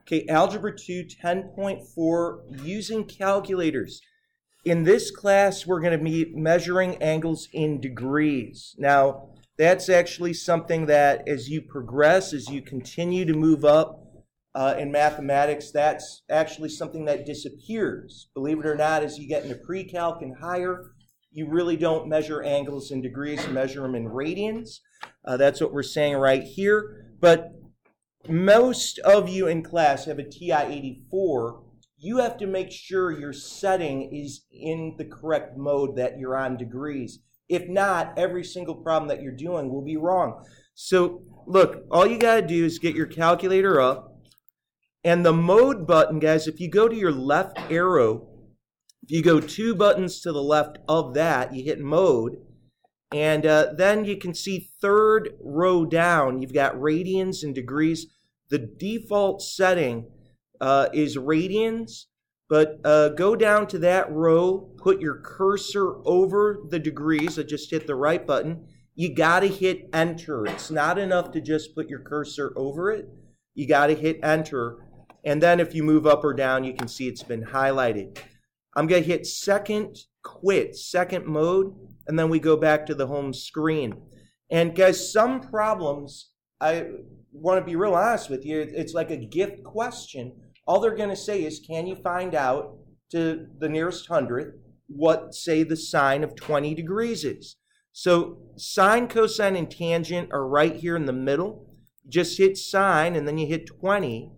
Okay, Algebra 2, 10.4, using calculators. In this class, we're going to be measuring angles in degrees. Now, that's actually something that as you progress, as you continue to move up in mathematics, that's actually something that disappears. Believe it or not, as you get into pre-calc and higher, you really don't measure angles in degrees, you measure them in radians. That's what we're saying right here. But most of you in class have a TI-84. You have to make sure your setting is in the correct mode that you're on degrees. If not, every single problem that you're doing will be wrong. So look, all you got to do is get your calculator up. And the mode button, guys, if you go to your left arrow, if you go 2 buttons to the left of that, you hit mode. And then you can see third row down, you've got radians and degrees. The default setting is radians, but go down to that row, put your cursor over the degrees. I just hit the right button. You got to hit enter. It's not enough to just put your cursor over it. You got to hit enter. And then if you move up or down, you can see it's been highlighted. I'm going to hit second quit, second mode, and then we go back to the home screen. And guys, some problems, I want to be real honest with you, it's like a gift question. All they're going to say is, can you find out to the nearest hundredth what, say, the sine of 20 degrees is? So sine, cosine, and tangent are right here in the middle. Just hit sine, and then you hit 20.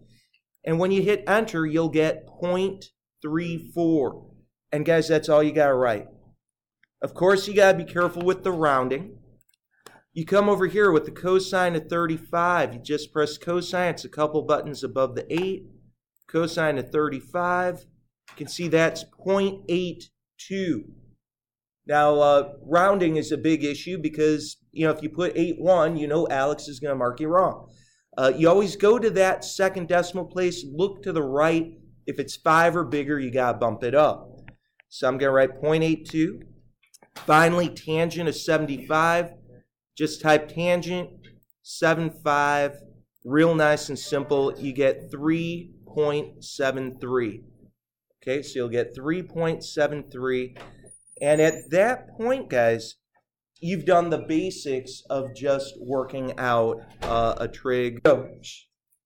And when you hit enter, you'll get 0.34. And guys, that's all you got to write. Of course, you got to be careful with the rounding. You come over here with the cosine of 35. You just press cosine. It's a couple buttons above the 8. Cosine of 35. You can see that's 0.82. Now, rounding is a big issue because, if you put 81, Alex is going to mark you wrong. You always go to that second decimal place, look to the right. If it's 5 or bigger, you got to bump it up. So I'm going to write 0.82. Finally, tangent of 75. Just type tangent, 75. Real nice and simple. You get 3.73. Okay, so you'll get 3.73. And at that point, guys, you've done the basics of just working out a trig. So,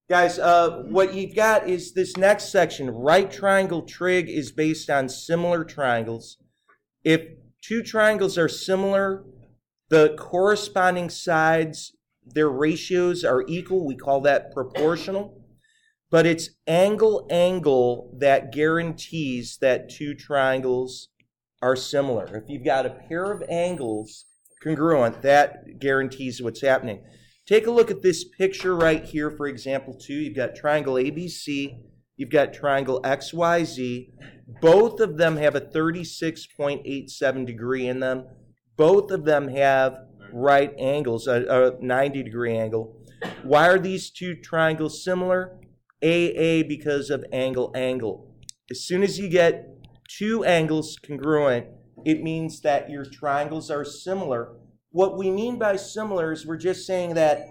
guys, what you've got is this next section. Right triangle trig is based on similar triangles. If two triangles are similar, the corresponding sides, their ratios are equal. We call that proportional. But it's angle that guarantees that two triangles are similar. If you've got a pair of angles congruent, that guarantees what's happening. Take a look at this picture right here, for example, 2. You've got triangle ABC. You've got triangle XYZ. Both of them have a 36.87 degree in them. Both of them have right angles, a 90-degree angle. Why are these two triangles similar? AA, because of angle. As soon as you get two angles congruent, it means that your triangles are similar. What we mean by similar is we're just saying that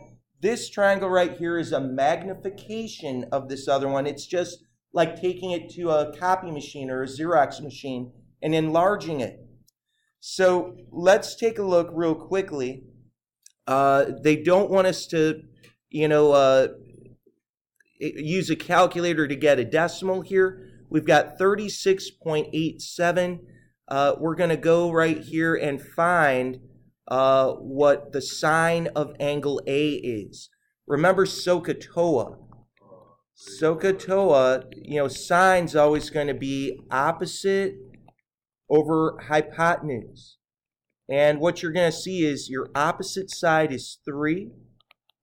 this triangle right here is a magnification of this other one. It's just like taking it to a copy machine or a Xerox machine and enlarging it. So let's take a look real quickly. They don't want us to, use a calculator to get a decimal here. We've got 36.87. We're going to go right here and find what the sine of angle A is. Remember SOHCAHTOA. SOHCAHTOA, sine's always going to be opposite over hypotenuse. And what you're going to see is your opposite side is 3.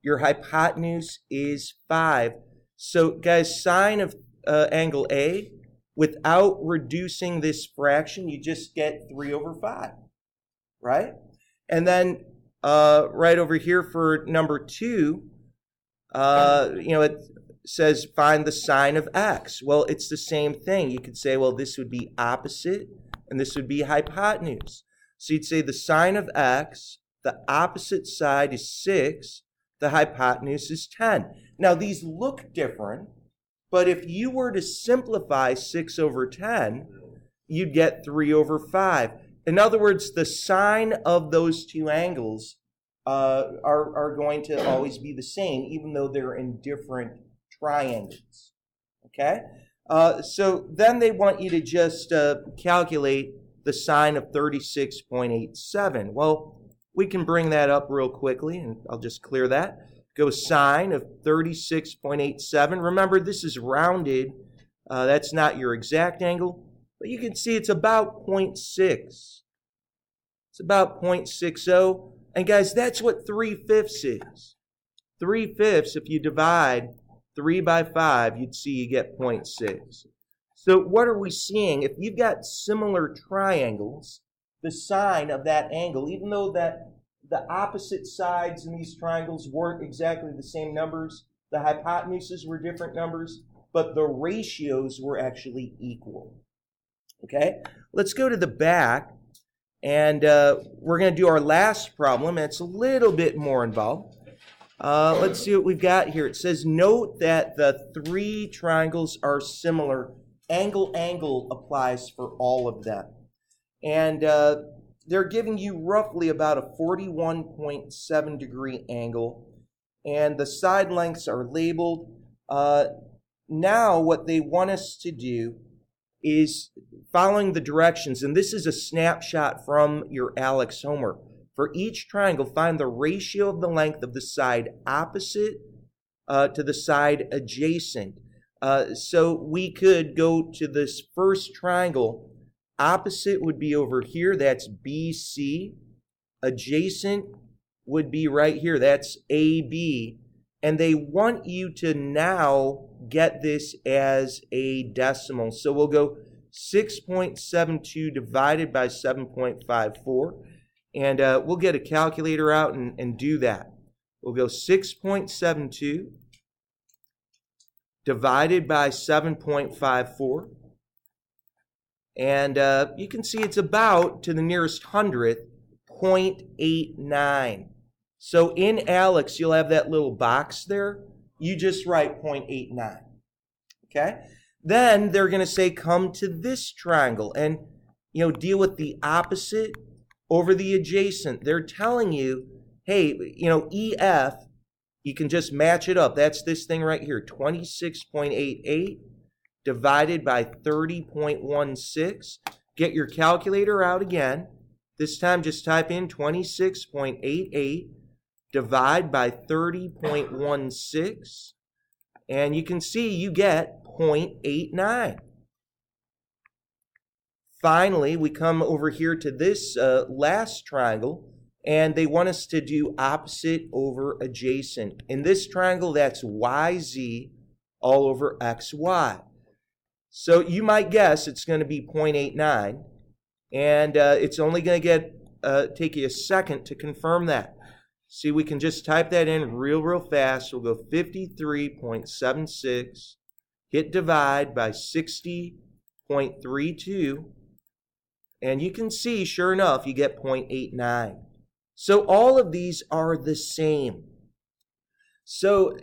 Your hypotenuse is 5. So, guys, sine of angle A, without reducing this fraction, you just get 3 over 5, right? And then right over here for number 2, it says find the sine of x. Well, it's the same thing. You could say, well, this would be opposite, and this would be hypotenuse. So you'd say the sine of x, the opposite side is 6, the hypotenuse is 10. Now, these look different, But if you were to simplify 6 over 10, you'd get 3 over 5. In other words, the sine of those two angles are going to always be the same, even though they're in different triangles. Okay? So then they want you to just calculate the sine of 36.87. Well, we can bring that up real quickly, and I'll just clear that. Go sine of 36.87. Remember, this is rounded. That's not your exact angle, but you can see it's about 0.6. It's about 0.60. And guys, that's what 3/5 is. 3/5, if you divide 3 by 5, you'd see you get 0.6. So what are we seeing? If you've got similar triangles, the sine of that angle, even though that the opposite sides in these triangles weren't exactly the same numbers, the hypotenuses were different numbers, but the ratios were actually equal. Okay? Let's go to the back, and we're going to do our last problem. It's a little bit more involved. Let's see what we've got here. It says, note that the 3 triangles are similar. Angle applies for all of them. And they're giving you roughly about a 41.7 degree angle. And the side lengths are labeled. Now what they want us to do is following the directions. And this is a snapshot from your Alex homework. For each triangle, find the ratio of the length of the side opposite to the side adjacent. So we could go to this first triangle. Opposite would be over here. That's BC. Adjacent would be right here. That's AB. And they want you to now get this as a decimal. So we'll go 6.72 divided by 7.54. And we'll get a calculator out and do that. We'll go 6.72 divided by 7.54. And you can see it's about, to the nearest hundredth, 0.89. So in Alex, you'll have that little box there. You just write 0.89. Okay? Then they're going to say, come to this triangle and, deal with the opposite over the adjacent. They're telling you, hey, EF, you can just match it up. That's this thing right here, 26.88 divided by 30.16. Get your calculator out again. This time just type in 26.88 divide by 30.16. And you can see you get 0.89. Finally, we come over here to this last triangle, and they want us to do opposite over adjacent. In this triangle, that's YZ all over XY. So you might guess it's going to be 0.89, and it's only going to take you a second to confirm that. See, we can just type that in real fast. We'll go 53.76, hit divide by 60.32, and you can see, sure enough, you get 0.89. So all of these are the same. So,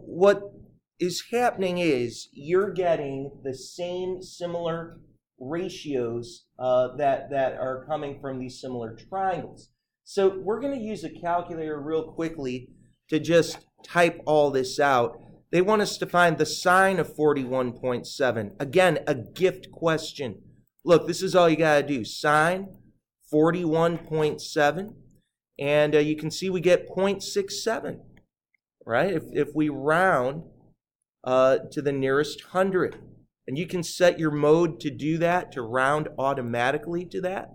what is happening is you're getting the same similar ratios that are coming from these similar triangles. So we're going to use a calculator real quickly to just type all this out. They want us to find the sine of 41.7. Again, a gift question. Look, this is all you got to do. Sine 41.7. And you can see we get 0.67, right? If we round to the nearest hundredth. And you can set your mode to do that, to round automatically to that.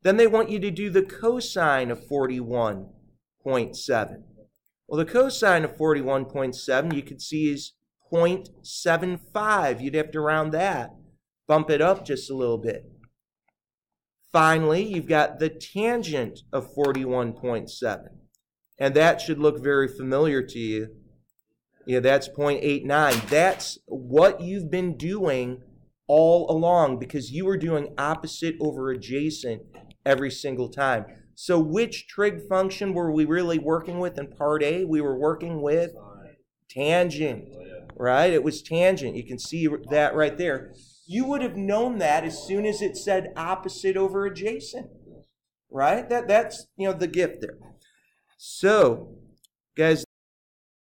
Then they want you to do the cosine of 41.7. Well, the cosine of 41.7, you can see is 0.75. You'd have to round that, bump it up just a little bit. Finally, you've got the tangent of 41.7. And that should look very familiar to you. Yeah, that's 0.89. That's what you've been doing all along because you were doing opposite over adjacent every single time. So which trig function were we really working with in part A? We were working with tangent. right? It was tangent. You can see that right there. You would have known that as soon as it said opposite over adjacent, right? That's the gift there. So, guys,